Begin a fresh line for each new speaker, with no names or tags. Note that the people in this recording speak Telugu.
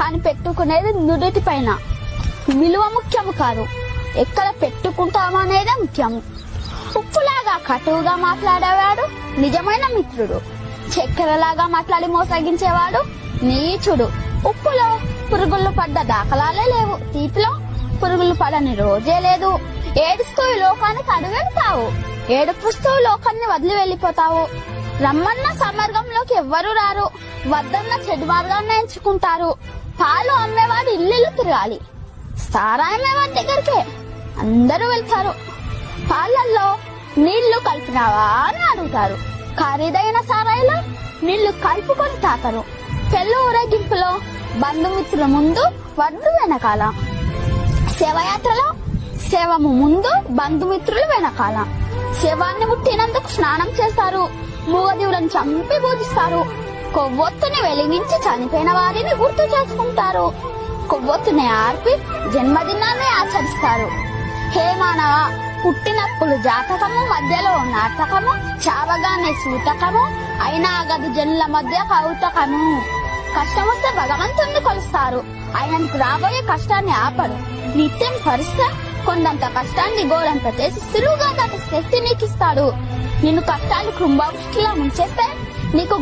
కానీ పెట్టుకునేది నుదుటి పైన. విలువ ముఖ్యము కాదు, ఎక్కడ పెట్టుకుంటామో అనేదే ముఖ్యము. ఉప్పులాగా కటువుగా మాట్లాడేవాడు నిజమైన మిత్రుడు. చక్కెరలాగా మాట్లాడి మోసగించేవాడు నీచుడు. ఉప్పులో పురుగులు పడ్డ దాఖలాలే లేవు, తీపిలో పురుగులు పడని రోజే లేదు. ఏడుస్తూ ఈ లోకానికి అడుగెళ్తావు, ఏడుపుస్తూ లోకాన్ని వదిలి వెళ్ళిపోతావు. రమ్మన్న సమార్గంలోకి ఎవ్వరూ రారు, వద్దన్న చెడు మార్గాన్ని ఎంచుకుంటారు. పాలు అమ్మేవాడు ఇల్లు తిరగాలి, సారాయి అమ్మేవాడి దగ్గరికే అందరూ వెళ్తారు. పాలల్లో నీళ్లు కలిపినావా అని అడుగుతారు, ఖరీదైన సారాయిలో నీళ్లు కలుపుకొని తాకరు. పెళ్లి ఊరేగింపులో బంధుమిత్రుల ముందు, వడ్డు వెనకాల. శవయాత్రలో శవము ముందు, బంధుమిత్రులు వెనకాల. శవాన్ని ముట్టినందుకు స్నానం చేస్తారు, మూగజీవులను చంపి పూజిస్తారు. కొవ్వొత్తుని వెలిగించి చనిపోయిన వారిని గుర్తు చేసుకుంటారు. కొవ్వొత్తుని ఆర్పి జన్మదినాన్ని ఆచరిస్తారు. హే మానవ, పుట్టినప్పుడు జాతకము, మధ్యలో నాటకము, చావగానే సూతకము, అయినా గది జనుల మధ్య కౌతకము. కష్టం వస్తే భగవంతుణ్ణి కొలుస్తారు, ఆయనకు రాబోయే కష్టాన్ని ఆపడు. నిత్యం పరిస్తే కొండంత కష్టాన్ని గోడంత చేసి సులువుగా దాటి శక్తి నీకిస్తాడు. నిన్ను కష్టాలు కుంభవృష్టిలా ముంచేస్తే నీకు